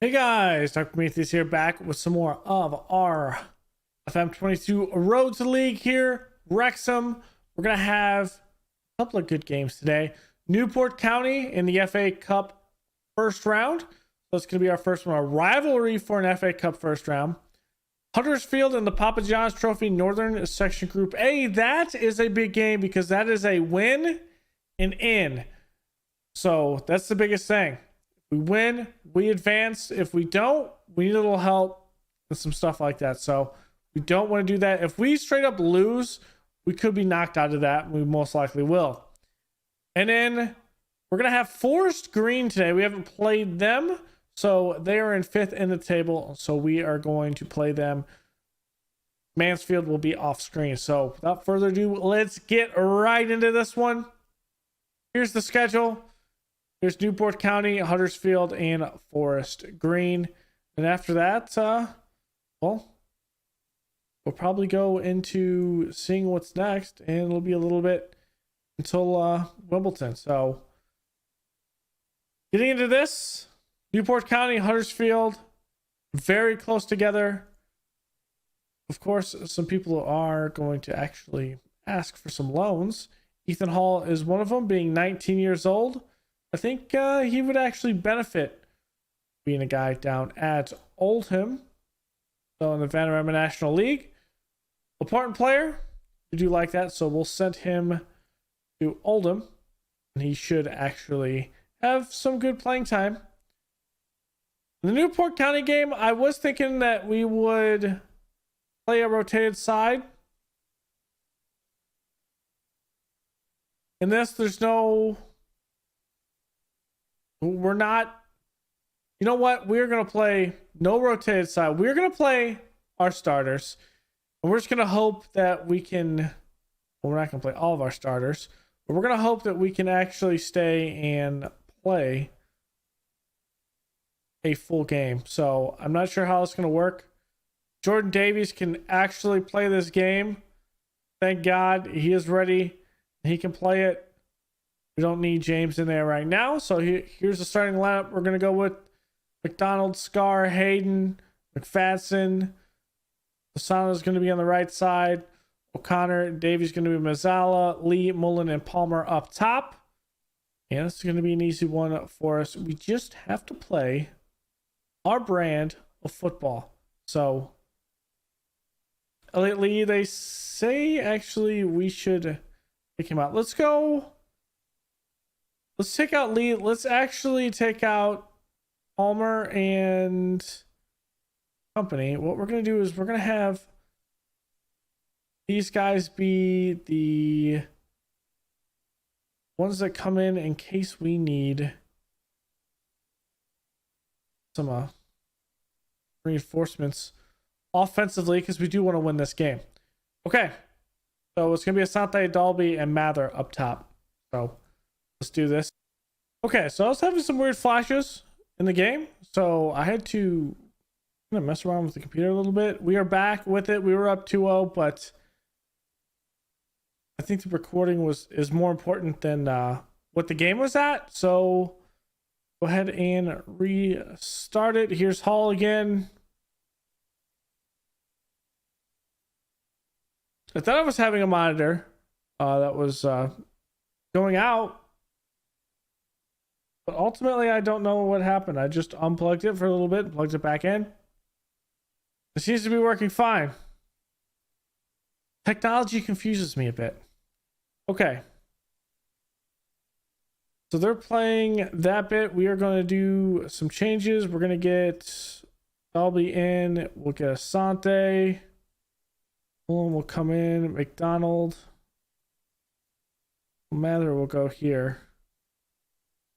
Hey guys, Dr. Prometheus here, back with some more of our FM22 Road to League here. Wrexham, we're going to have a couple of good games today. Newport County in the FA Cup first round. So it's going to be our first one, a rivalry for an FA Cup first round. Huddersfield in the Papa John's Trophy Northern Section Group A. That is a big game because that is a win and in. So that's the biggest thing. We win, we advance. If we don't, we need a little help and some stuff like that. So we don't want to do that. If we straight up lose, we could be knocked out of that. We most likely will. And then we're going to have Forest Green today. We haven't played them. So they are in 5th in the table. So we are going to play them. Mansfield will be off screen. So without further ado, let's get right into this one. Here's the schedule. There's Newport County, Huddersfield, and Forest Green. And after that, we'll probably go into seeing what's next. And it'll be a little bit until Wimbledon. So getting into this, Newport County, Huddersfield, very close together. Of course, some people are going to actually ask for some loans. Ethan Hall is one of them, being 19 years old. I think he would actually benefit being a guy down at Oldham. So in the Vanarama National League. Important player. We do like that. So we'll send him to Oldham. And he should actually have some good playing time. In the Newport County game, I was thinking that we would play a rotated side. In this, there's no... We're not, you know what? We're going to play no rotated side. We're going to play our starters. And we're just going to hope that we can, well, we're not going to play all of our starters, but we're going to hope that we can actually stay and play a full game. So I'm not sure how it's going to work. Jordan Davies can actually play this game. Thank God he is ready. He can play it. We don't need James in there right now. So here's the starting lineup. We're going to go with McDonald, Scar, Hayden, McFadden. Lozano is going to be on the right side. O'Connor, Davies going to be Mazzala, Lee, Mullen, and Palmer up top. And this is going to be an easy one for us. We just have to play our brand of football. So, Elliot Lee, they say actually we should pick him out. Let's go. Let's take out Lee. Let's actually take out Palmer and company. What we're going to do is we're going to have these guys be the ones that come in case we need some reinforcements offensively, because we do want to win this game. Okay. So it's going to be Asante, Dalby, and Mather up top. So let's do this. Okay, so I was having some weird flashes in the game, so I had to kind of mess around with the computer a little bit. We are back with it. We were up 2-0, but I think the recording is more important than what the game was at. So go ahead and restart it. Here's Hall again. I thought I was having a monitor that was going out. But ultimately, I don't know what happened. I just unplugged it for a little bit, plugged it back in. It seems to be working fine. Technology confuses me a bit. Okay. So they're playing that bit. We are going to do some changes. We're going to get Dalby in. We'll get Asante. Mullen will come in. McDonald. Mather will go here.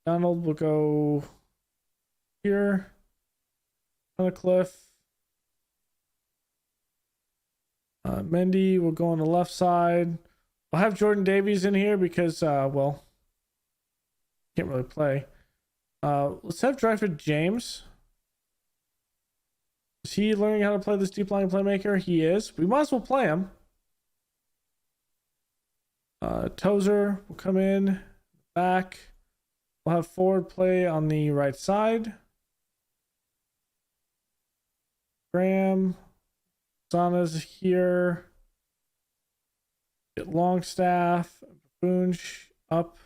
Donald will go here on the cliff. Mendy will go on the left side. I'll have Jordan Davies in here because, well, can't really play. Let's have Dryford James. Is he learning how to play this deep line playmaker? He is. We might as well play him. Tozer will come in back. We'll have forward play on the right side. Graham. Sana's here. Get Longstaff. Boonch up.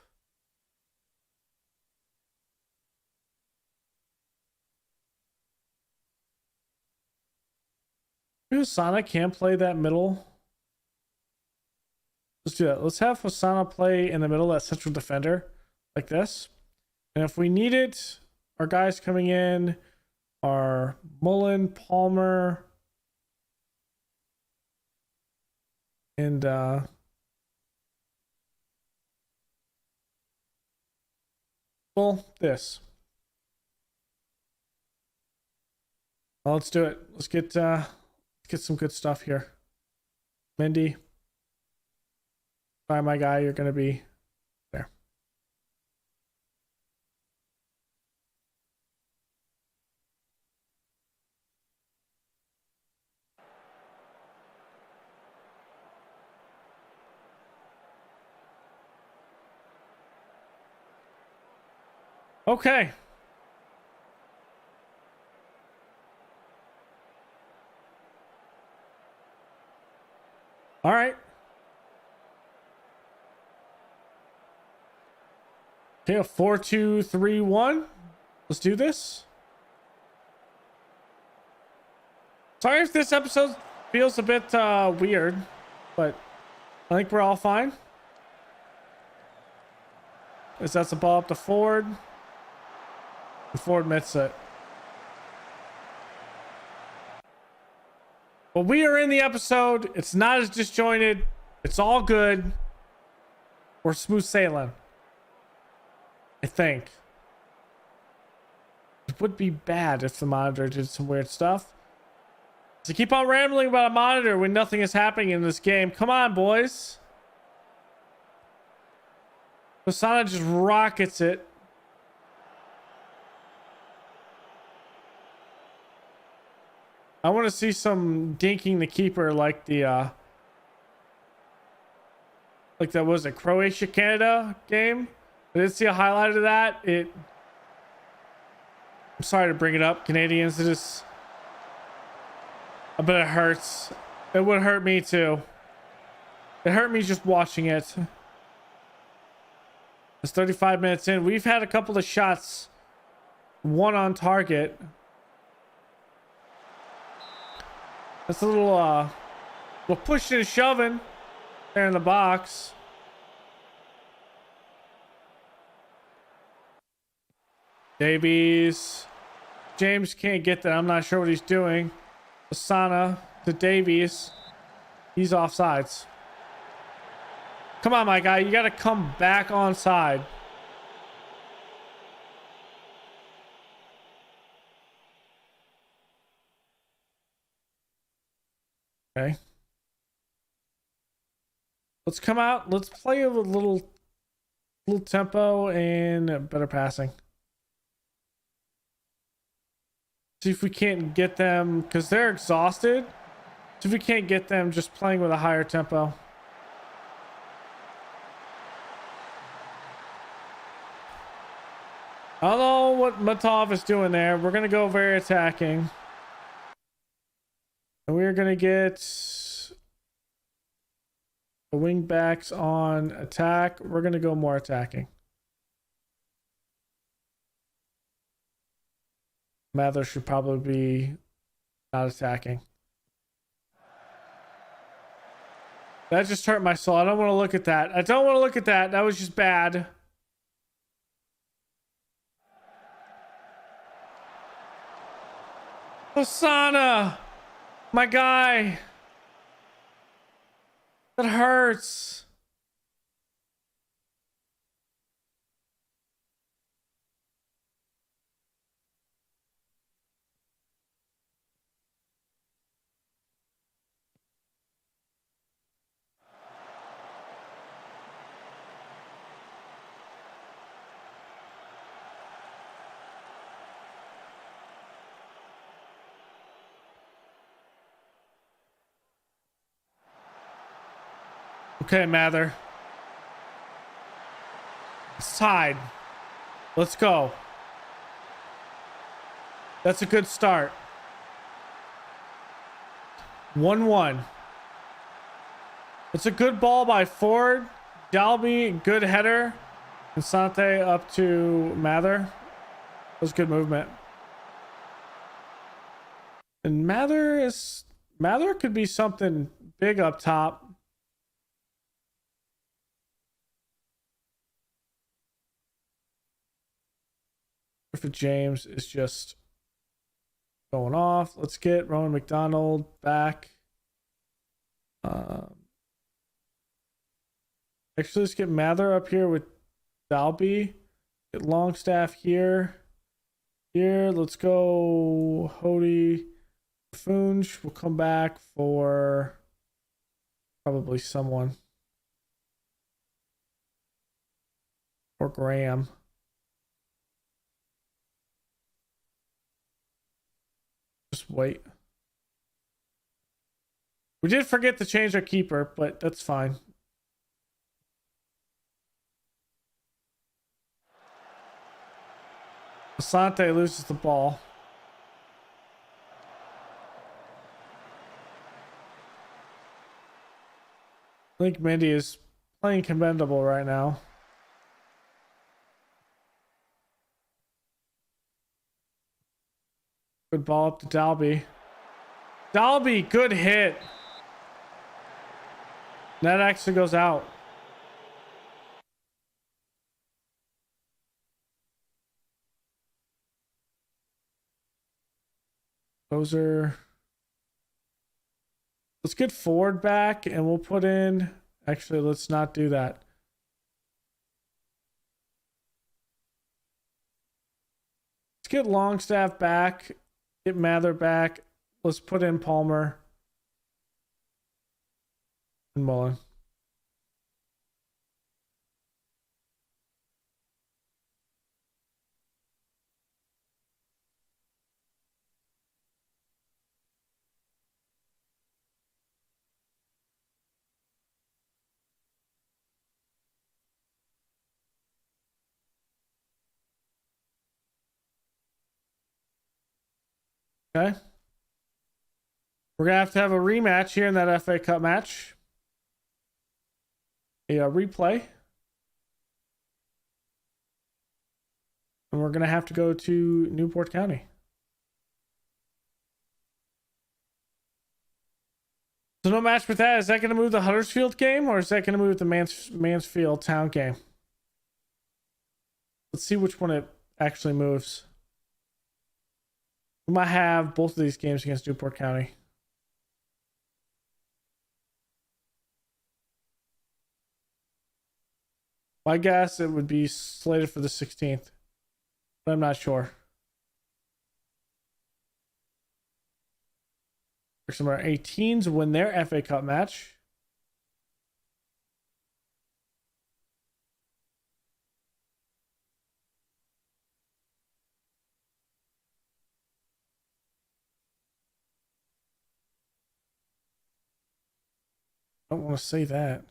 Hosanna can't play that middle. Let's do that. Let's have Hosanna play in the middle, that central defender, like this. And if we need it, our guys coming in are Mullen, Palmer, and well, this. Well, let's do it. Let's get some good stuff here. Mendy. Sorry, my guy, you're gonna be there. Okay. All right. Okay, a 4-2-3-1. Let's do this. Sorry if this episode feels a bit weird, but I think we're all fine. That's a ball up to Ford. And Ford admits it. But we are in the episode. It's not as disjointed. It's all good. We're smooth sailing, I think. It would be bad if the monitor did some weird stuff. So keep on rambling about a monitor when nothing is happening in this game. Come on, boys. Hosanna just rockets it. I want to see some dinking the keeper like the like that was a Croatia Canada game. I didn't see a highlight of that. I'm sorry to bring it up, Canadians. I bet it hurts. It would hurt me too. It hurt me just watching it. It's 35 minutes in. We've had a couple of shots, one on target. That's a little pushing and shoving there in the box. Davies. James can't get that. I'm not sure what he's doing. Asana to Davies. He's offsides. Come on, my guy. You got to come back onside. Okay. Let's come out. Let's play a little tempo and better passing. See if we can't get them, because they're exhausted. See if we can't get them just playing with a higher tempo. I don't know what Matov is doing there. We're going to go very attacking. And we're going to get the wing backs on attack. We're going to go more attacking. Mather should probably be not attacking. That just hurt my soul. I don't want to look at that. I don't want to look at that. That was just bad. Hosanna! My guy! That hurts. Okay, Mather. It's tied. Let's go. That's a good start. 1-1. It's a good ball by Ford. Dalby, good header. And Sante up to Mather. That was good movement. And Mather could be something big up top. Griffith James is just going off. Let's get Rowan McDonald back. Actually, let's get Mather up here with Dalby. Get Longstaff here. Let's go Hody. Funge will come back for probably someone. Or Graham. Just wait. We did forget to change our keeper, but that's fine. Asante loses the ball. I think Mindy is playing commendable right now. Good ball up to Dalby. Dalby, good hit. That actually goes out. Those let's get Ford back and we'll put in, actually, let's not do that. Let's get Longstaff back, get Mather back. Let's put in Palmer and Mullen. Okay. We're going to have a rematch here in that FA Cup match. A replay. And we're going to have to go to Newport County. So no match with that. Is that going to move the Huddersfield game or is that going to move the Mansfield Town game? Let's see which one it actually moves. We might have both of these games against Newport County. I guess it would be slated for the 16th, but I'm not sure. Wrexham 18s win their FA Cup match. I don't want to say that.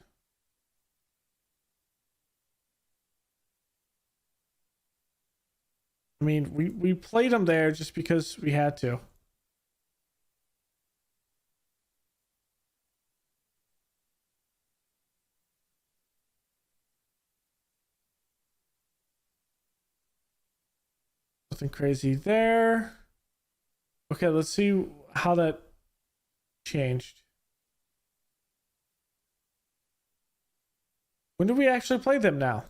I mean, we played them there just because we had to. Nothing crazy there. Okay, let's see how that changed. When do we actually play them now?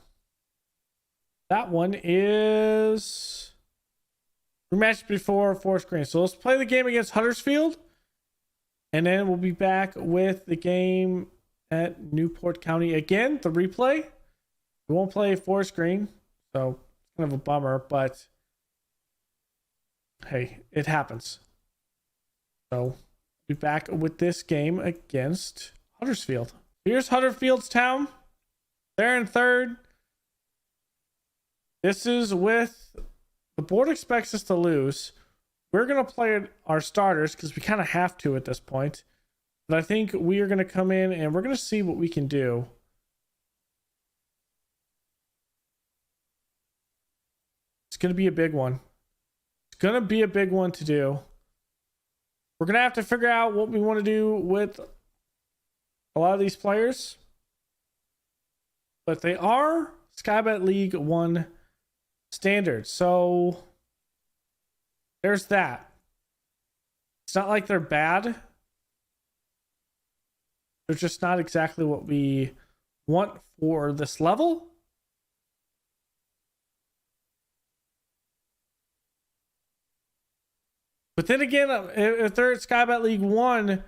That one is rematch before Forest Green. So let's play the game against Huddersfield. And then we'll be back with the game at Newport County again, the replay. We won't play Forest Green. So it's kind of a bummer, but hey, it happens. So be back with this game against Huddersfield. Here's Huddersfield's Town. They're in third. This is with the board expects us to lose. We're going to play our starters because we kind of have to at this point. But I think we are going to come in and we're going to see what we can do. It's going to be a big one. It's going to be a big one to do. We're going to have to figure out what we want to do with a lot of these players. But they are Sky Bet League 1 standards. So there's that. It's not like they're bad. They're just not exactly what we want for this level. But then again, if they're at Sky Bet League 1,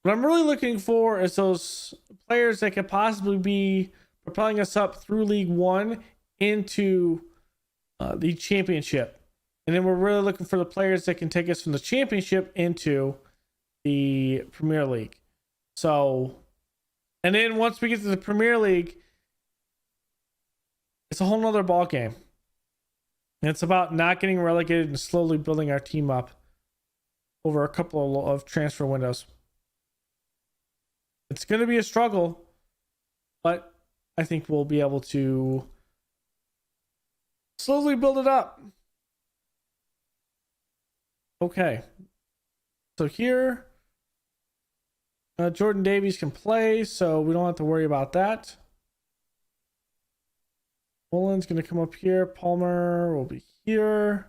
what I'm really looking for is those players that could possibly be propelling us up through League 1 into the championship. And then we're really looking for the players that can take us from the championship into the Premier League. So, and then once we get to the Premier League, it's a whole nother ball game. And it's about not getting relegated and slowly building our team up over a couple of transfer windows. It's going to be a struggle, but I think we'll be able to slowly build it up. Okay. So here, Jordan Davies can play, so we don't have to worry about that. Mullen's going to come up here. Palmer will be here.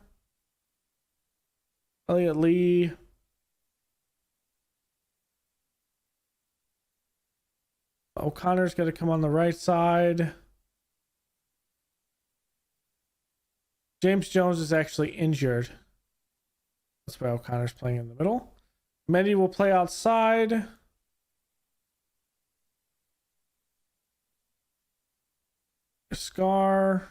Elliot Lee. O'Connor's going to come on the right side. James Jones is actually injured. That's why O'Connor's playing in the middle. Mendy will play outside. Scar.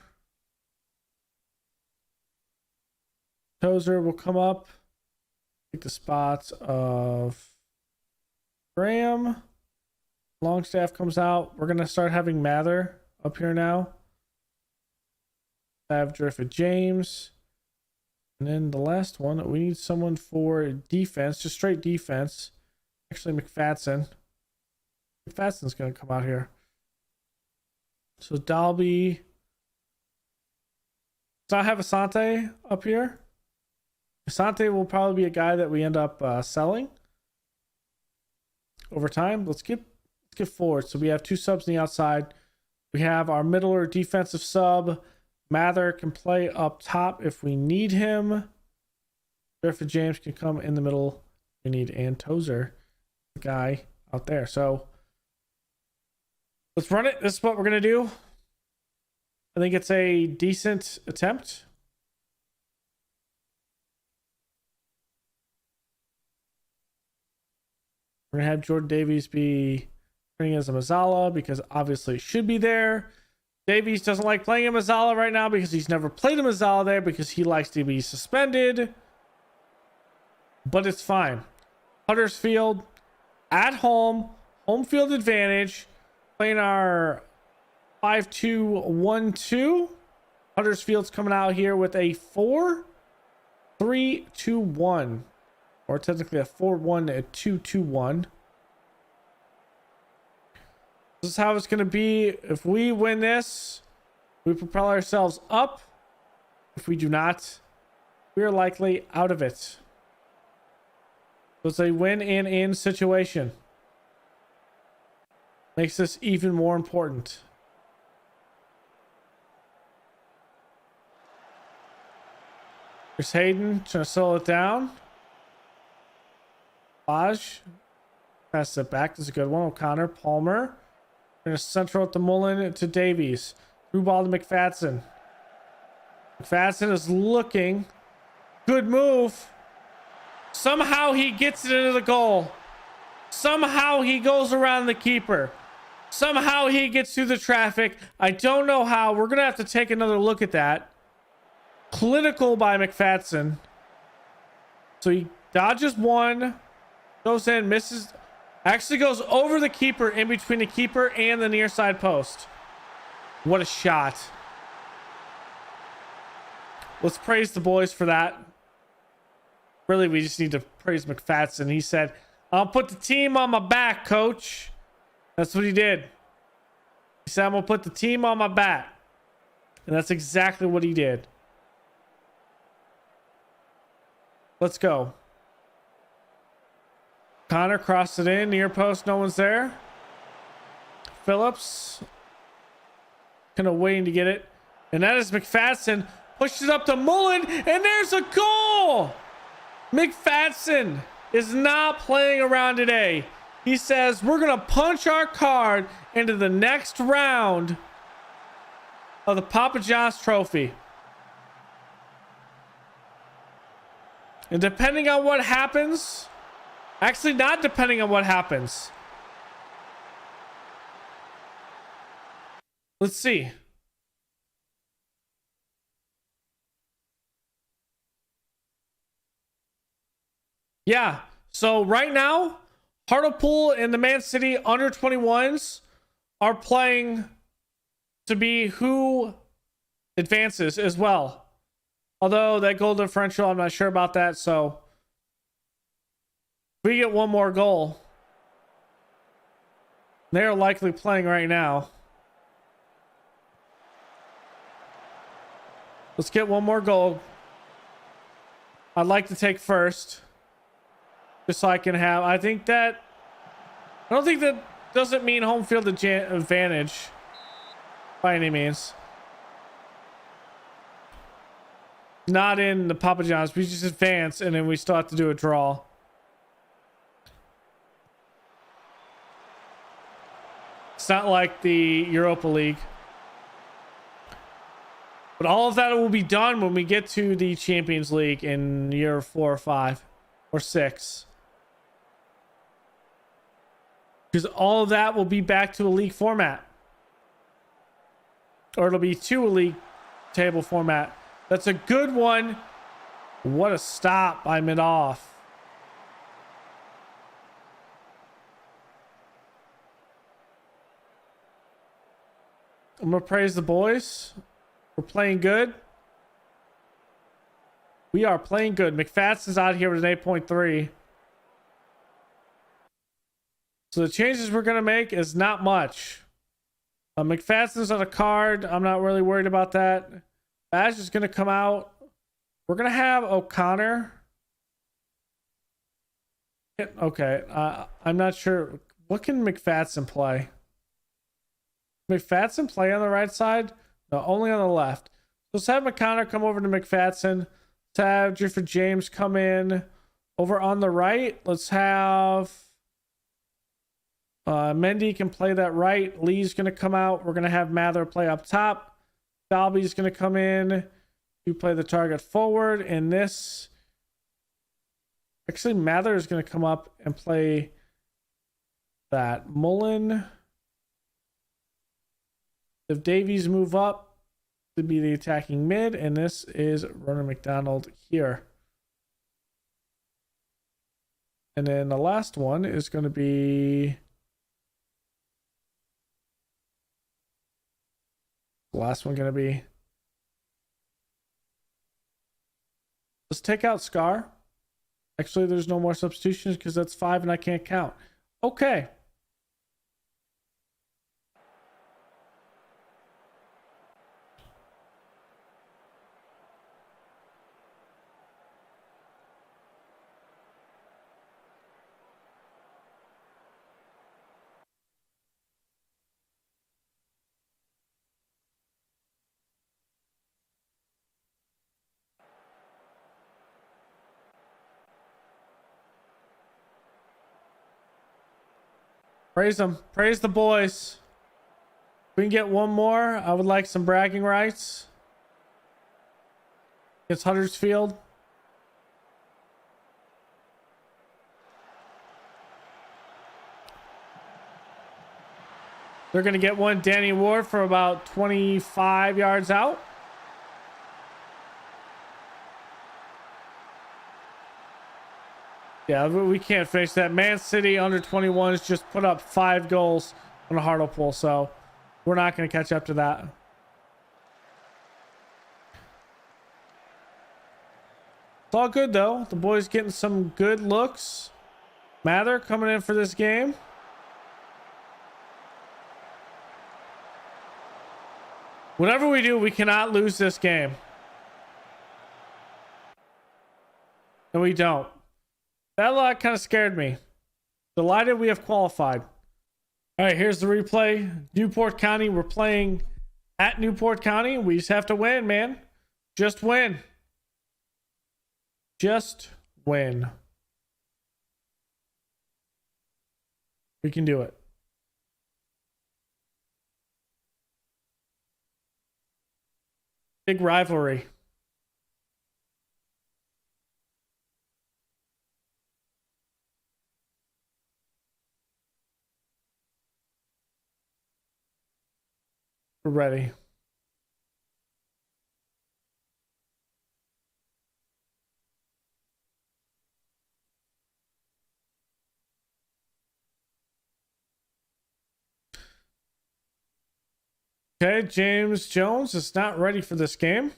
Tozer will come up. Take the spots of Graham. Longstaff comes out. We're going to start having Mather up here now. I have Drifford James. And then the last one, we need someone for defense, just straight defense. Actually, McFadden. McFadden's going to come out here. So Dalby. So I have Asante up here. Asante will probably be a guy that we end up selling over time. Let's get forward. So we have two subs on the outside. We have our middler defensive sub. Mather can play up top if we need him. Griffith James can come in the middle. We need Tozer, the guy out there. So let's run it. This is what we're going to do. I think it's a decent attempt. We're going to have Jordan Davies be playing as a Mazzala because obviously it should be there. Davies doesn't like playing a Mazzala right now because he's never played a Mazzala there because he likes to be suspended. But it's fine. Huddersfield at home field advantage, playing our 5-2-1-2. Huddersfield's coming out here with a 4-3-2-1, or technically a 4-1-2-2-1. This is how it's going to be. If we win this, we propel ourselves up. If we do not, we are likely out of it. So it's a win and in situation. Makes this even more important. Here's Hayden trying to slow it down. Lodge pass it back. This is a good one. O'Connor, Palmer. Going to central at the Mullen to Davies. Through ball to McFadden. McFadden is looking. Good move. Somehow he gets it into the goal. Somehow he goes around the keeper. Somehow he gets through the traffic. I don't know how. We're going to have to take another look at that. Clinical by McFadden. So he dodges one. Goes in, misses. Actually goes over the keeper, in between the keeper and the near side post. What a shot. Let's praise the boys for that. Really, we just need to praise McFadden. He said, I'll put the team on my back, coach. That's what he did. He said, I'm going to put the team on my back. And that's exactly what he did. Let's go. Connor crossed it in, near post, no one's there. Phillips kind of waiting to get it. And that is McFadden. Pushed it up to Mullen, and there's a goal! McFadden is not playing around today. He says, we're going to punch our card into the next round of the Papa John's Trophy. And depending on what happens, actually not depending on what happens. Let's see. Yeah, so right now, Hartlepool and the Man City under 21s are playing to be who advances as well. Although that goal differential, I'm not sure about that. So if we get one more goal, they're likely playing right now. Let's get one more goal. I'd like to take first. Just so I can have, I don't think that doesn't mean home field advantage by any means. Not in the Papa John's. We just advance and then we still have to do a draw. It's not like the Europa League. But all of that will be done when we get to the Champions League in year 4 or 5 or 6. Because all of that will be back to a league format. Or it'll be to a league table format. That's a good one. What a stop by mid-off. I'm going to praise the boys. We're playing good. We are playing good. McFadden's out here with an 8.3. So the changes we're going to make is not much. McFadden's on a card. I'm not really worried about that. Badge is going to come out. We're going to have O'Connor. Okay. I'm not sure. What can McFadden play? McFadden play on the right side? No, only on the left. So let's have O'Connor come over to McFadden. Let's have Gifford James come in over on the right. Let's have Mendy can play that right. Lee's going to come out. We're going to have Mather play up top. Dalby's going to come in to play the target forward. And this... Actually, Mather is going to come up and play that. Mullen. If Davies move up to be the attacking mid. And this is Ronald McDonald here. And then the last one is going to be... The last one going to be... Let's take out Scar. Actually, there's no more substitutions because that's 5 and I can't count. Okay. Praise them. Praise the boys. If we can get one more, I would like some bragging rights. It's Huddersfield. They're going to get one Danny Ward from about 25 yards out. Yeah, we can't finish that. Man City under 21s just put up 5 goals on a Hartlepool, so we're not going to catch up to that. It's all good, though. The boys getting some good looks. Mather coming in for this game. Whatever we do, we cannot lose this game. And we don't. That lot kind of scared me. Delighted we have qualified. All right, here's the replay. Newport County, we're playing at Newport County. We just have to win, man. Just win. Just win. We can do it. Big rivalry. We're ready. Okay, James Jones is not ready for this game.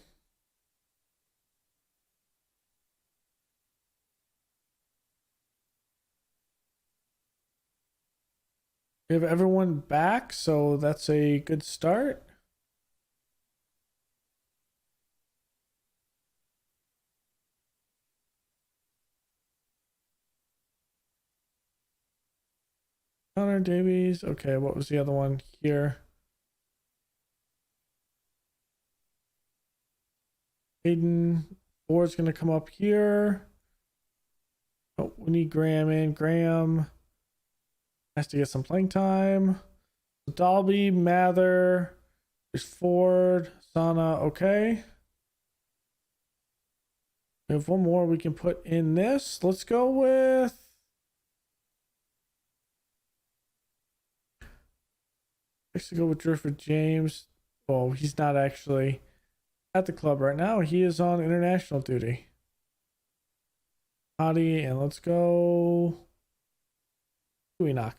We have everyone back, so that's a good start. Connor Davies. Okay, what was the other one here? Hayden Ford's going to come up here. Oh, we need Graham in. Graham has to get some playing time. Dalby, Mather, there's Ford, Sana. Okay. We have one more we can put in this. Let's go with. Let's go with Drifford James. Oh, he's not actually at the club right now. He is on international duty. Hottie, and let's go. We knock.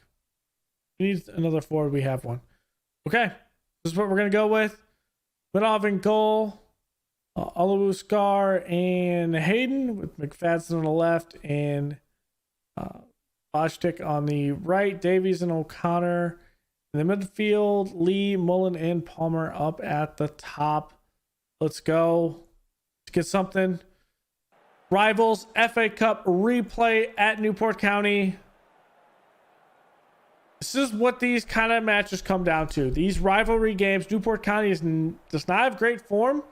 We need another forward. We have one. Okay, this is what we're gonna go with. Vinov in goal. Olawu Scar and Hayden with McFadden on the left and Bostic on the right. Davies and O'Connor in the midfield. Lee, Mullen, and Palmer up at the top. Let's go. Let's get something. Rivals FA Cup replay at Newport County. This is what these kind of matches come down to. These rivalry games. Newport County does not have great form.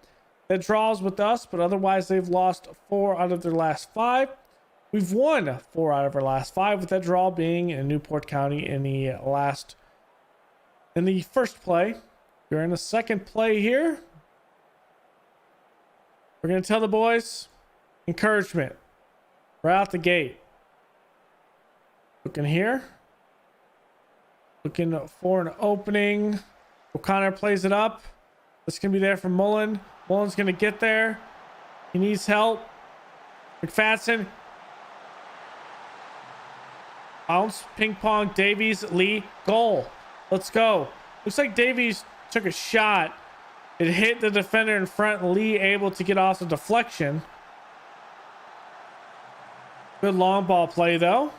That draws with us, but otherwise they've lost 4 out of their last 5. We've won 4 out of our last 5, with that draw being in Newport County in the first play. We're in the second play here. We're going to tell the boys encouragement right out the gate. Looking here. Looking for an opening. O'Connor plays it up. This can be there for Mullen. Mullen's going to get there. He needs help. McFadden. Bounce. Ping pong. Davies. Lee. Goal. Let's go. Looks like Davies took a shot. It hit the defender in front. Lee able to get off the deflection. Good long ball play though.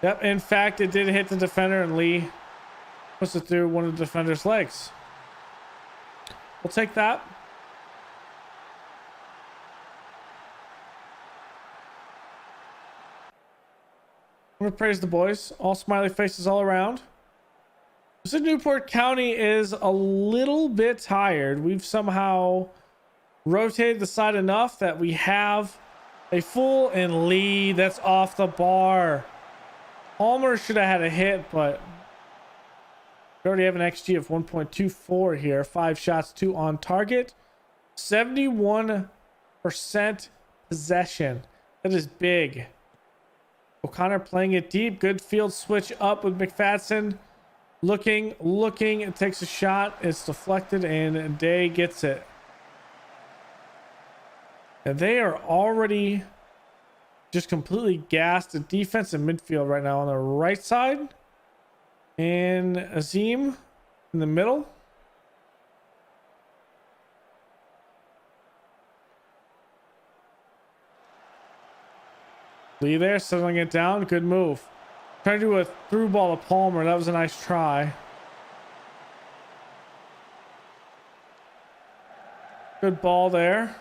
Yep, in fact, it did hit the defender and Lee puts it through one of the defender's legs. We'll take that. I'm going to praise the boys. All smiley faces all around. So Newport County is a little bit tired. We've somehow rotated the side enough that we have a full and Lee that's off the bar. Palmer should have had a hit, but we already have an XG of 1.24 here. 5 shots, 2 on target. 71% possession. That is big. O'Connor playing it deep. Good field switch up with McFadden. Looking. It takes a shot. It's deflected, and Day gets it. And they are already just completely gassed. The defense and midfield right now on the right side. And Azim in the middle. Lee there, settling it down. Good move. Trying to do a through ball to Palmer. That was a nice try. Good ball there.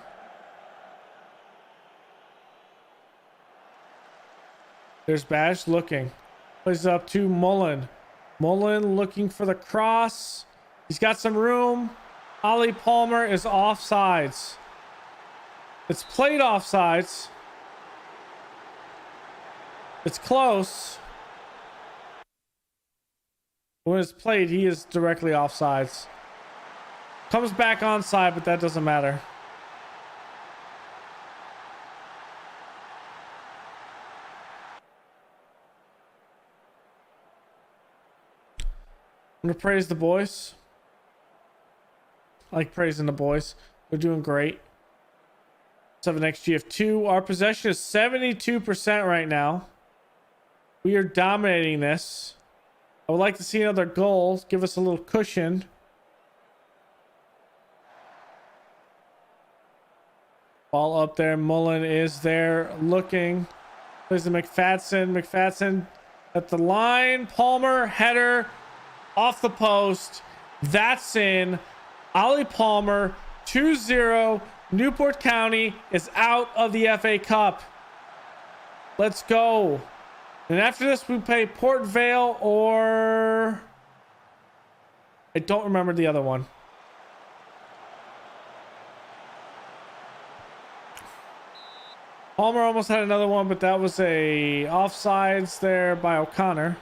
There's Bash looking. Plays up to Mullen. Mullen looking for the cross. He's got some room. Ollie Palmer is offsides. It's played offsides. It's close. When it's played, he is directly offsides. Comes back onside, but that doesn't matter. I'm gonna praise the boys. I like praising the boys. They're doing great. Let's have an XG of 2. Our possession is 72% right now. We are dominating this. I would like to see another goal. Give us a little cushion. Ball up there. Mullen is there looking. Plays to McFadden. McFadden at the line. Palmer, header. Off the post. That's in. Ollie Palmer, 2-0. Newport County is out of the FA Cup. Let's go. And after this, we play Port Vale or... I don't remember the other one. Palmer almost had another one, but that was a offsides there by O'Connor.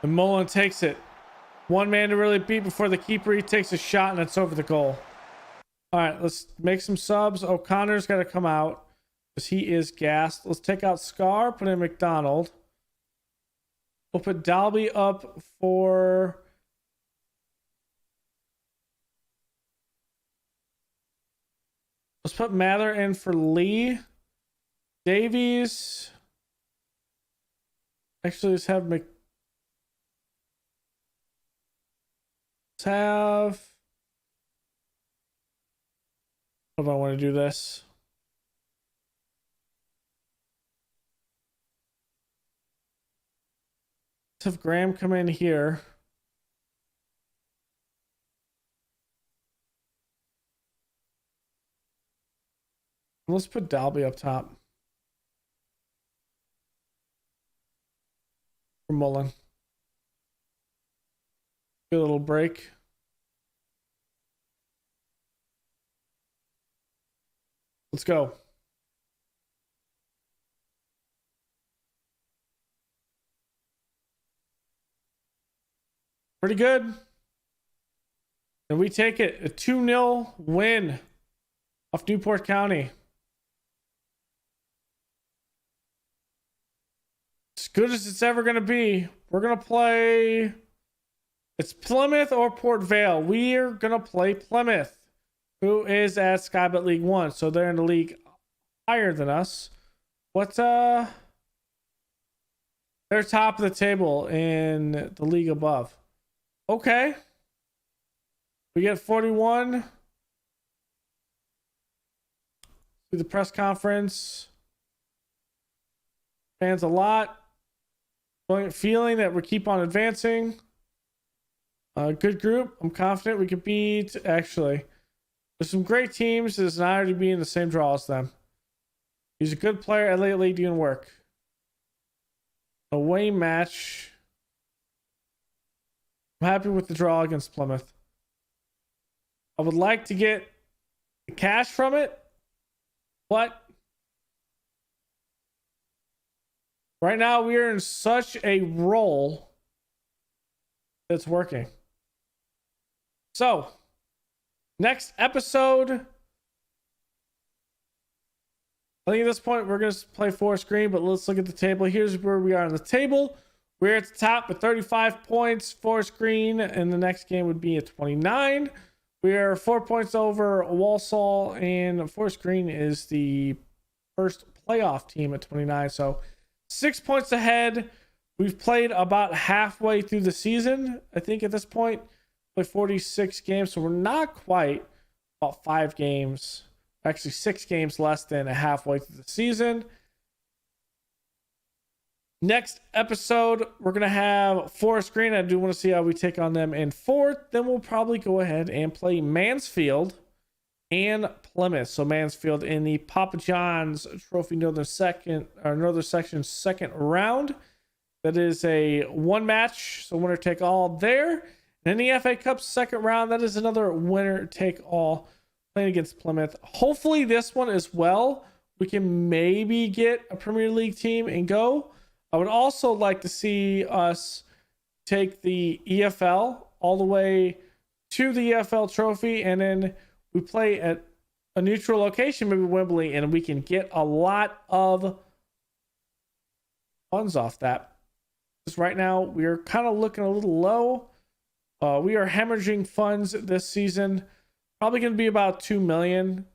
And Mullen takes it. One man to really beat before the keeper. He takes a shot and it's over the goal. All right, let's make some subs. O'Connor's got to come out because he is gassed. Let's take out Scar, put in McDonald. We'll put Dalby up for... Let's put Mather in for Lee. Davies. Actually, let's have Let's have... How do I want to do this? Let's have Graham come in here. Let's put Dalby up top. For Mullen. Good little break. Let's go. Pretty good. And we take it. A 2-0 win off Newport County. As good as it's ever going to be. We're going to play... It's Plymouth or Port Vale. We're going to play Plymouth, who is at Skybet League 1. So they're in the league higher than us. What's they're top of the table in the league above. Okay. We get 41. Do the press conference. Fans a lot. Feeling that we keep on advancing. Good group. I'm confident we can beat. Actually, there's some great teams. It's an honor to be in the same draw as them. He's a good player. Elliott Lee doing work. Away match. I'm happy with the draw against Plymouth. I would like to get the cash from it, but right now we are in such a roll that's working. So, next episode, I think at this point we're going to play Forest Green, but let's look at the table. Here's where we are on the table. We're at the top with 35 points. Forest Green in the next game would be at 29. We are 4 points over Walsall, and Forest Green is the first playoff team at 29. So 6 points ahead. We've played about halfway through the season, I think, at this point. Played 46 games, so we're not quite about 5 games. Actually, 6 games less than halfway through the season. Next episode, we're going to have Forest Green. I do want to see how we take on them in fourth. Then we'll probably go ahead and play Mansfield and Plymouth. So Mansfield in the Papa John's Trophy Northern Section second round. That is a one match, so winner take all there. And in the FA Cup second round, that is another winner take all, playing against Plymouth. Hopefully this one as well, we can maybe get a Premier League team and go. I would also like to see us take the EFL all the way to the EFL trophy, and then we play at a neutral location, maybe Wembley, and we can get a lot of funds off that. Because right now we're kind of looking a little low. We are hemorrhaging funds this season. Probably going to be about 2 million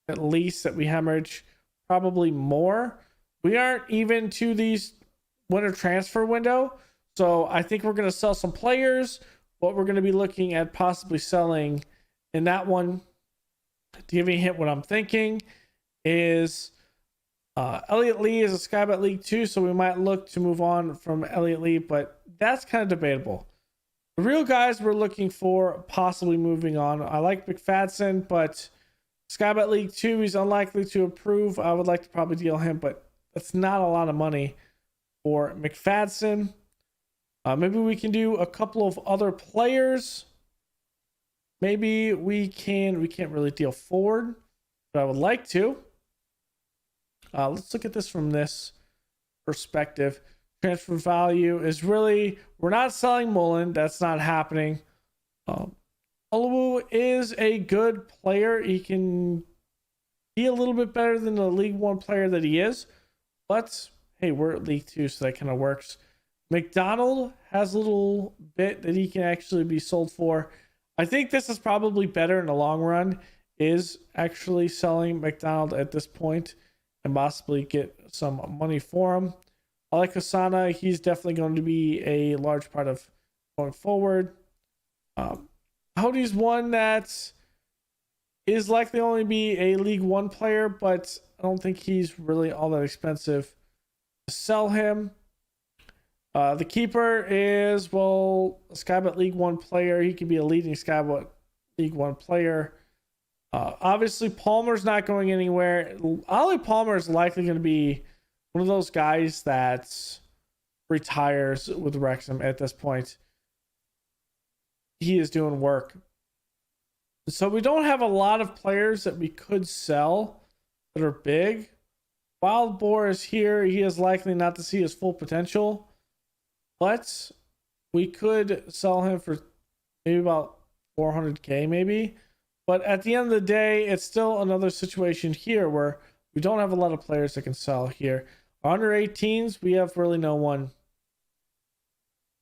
at least that we hemorrhage, probably more. We aren't even to these winter transfer window, so I think we're going to sell some players. What we're going to be looking at possibly selling in that one, to give you a hint what I'm thinking, is Elliot Lee is a Sky Bet League 2, so we might look to move on from Elliot Lee, but that's kind of debatable. The real guys we're looking for possibly moving on, I like McFadden, but Sky Bet League 2, he's unlikely to approve. I would like to probably deal him, but that's not a lot of money for McFadden. Maybe we can do a couple of other players. Maybe we can't really deal forward, but I would like to. Let's look at this from this perspective. Transfer value is really, we're not selling Mullen. That's not happening. Oluwu is a good player. He can be a little bit better than the League One player that he is, but hey, we're at League Two, so that kind of works. McDonald has a little bit that he can actually be sold for. I think this is probably better in the long run, is actually selling McDonald at this point and possibly get some money for him. I like Asana. He's definitely going to be a large part of going forward. Cody's one that is likely only be a League One player, but I don't think he's really all that expensive to sell him. The keeper is, well, a Skybet League One player. He could be a leading Skybet League One player. Obviously, Palmer's not going anywhere. Ollie Palmer is likely going to be one of those guys that retires with Wrexham at this point. He is doing work. So we don't have a lot of players that we could sell that are big. Wild Boar is here. He is likely not to see his full potential, but we could sell him for maybe about 400k maybe. But at the end of the day, it's still another situation here where we don't have a lot of players that can sell here. Our under 18s, we have really no one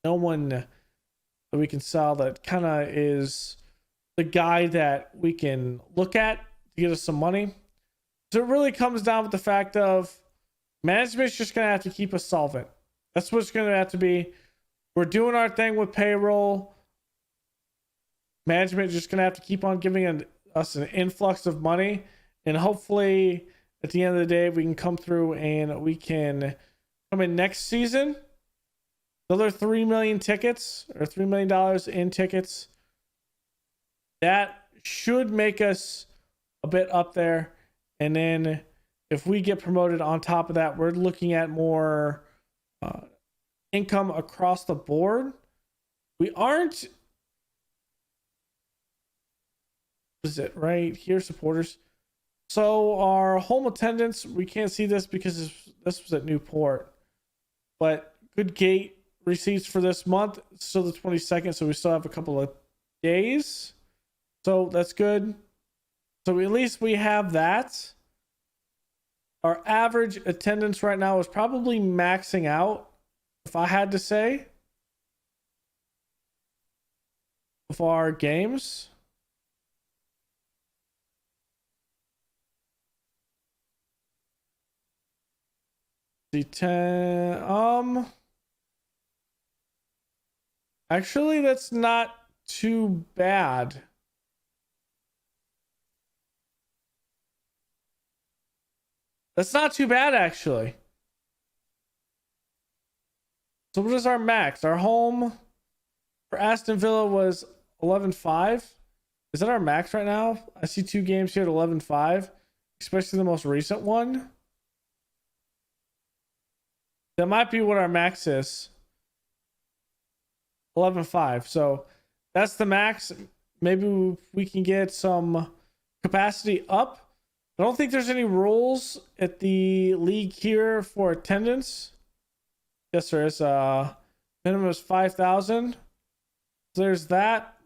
that we can sell that kind of is the guy that we can look at to get us some money. So it really comes down with the fact of management's just going to have to keep us solvent. That's what it's going to have to be. We're doing our thing with payroll. Management is just going to have to keep on giving us an influx of money. And hopefully, at the end of the day, we can come through and we can come in next season. Another 3 million tickets, or $3 million in tickets. That should make us a bit up there. And then if we get promoted on top of that, we're looking at more income across the board. We aren't... Is it right here, supporters? So our home attendance, we can't see this because this was at Newport. But good gate receipts for this month. It's still the 22nd, so we still have a couple of days. So that's good. So at least we have that. Our average attendance right now is probably maxing out, if I had to say, of our games. D10. Actually, that's not too bad. That's not too bad, actually. So what is our max? Our home for Aston Villa was 11.5. Is that our max right now? I see 2 games here at 11.5, especially the most recent one. That might be what our max is. 11.5. So that's the max. Maybe we can get some capacity up. I don't think there's any rules at the league here for attendance. Yes, there is. Minimum is 5,000. So there's that.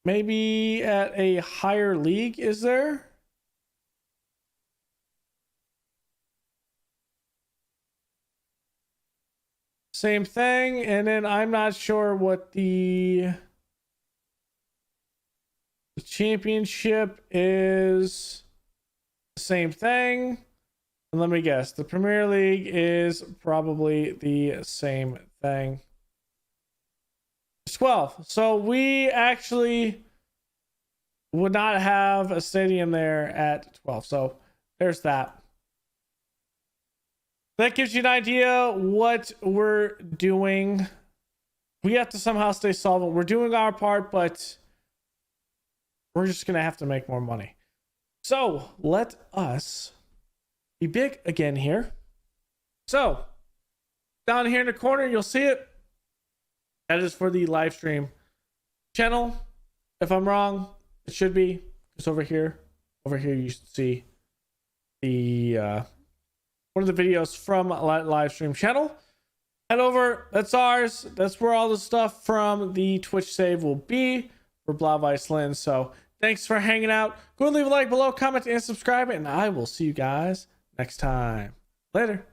Maybe at a higher league, is there? Same thing. And then I'm not sure what the championship is. Same thing. And let me guess, the Premier League is probably the same thing. 12. So we actually would not have a stadium there at 12. So there's that. That gives you an idea what we're doing. We have to somehow stay solvent. We're doing our part, but we're just going to have to make more money. So let us be big again here. So down here in the corner, you'll see it. That is for the live stream channel. If I'm wrong, it should be. It's over here. Over here, you should see the one of the videos from live stream channel. Head over. That's ours. That's where all the stuff from the Twitch save will be for Blav Iceland. So thanks for hanging out. Go and leave a like below, comment, and subscribe, and I will see you guys next time. Later.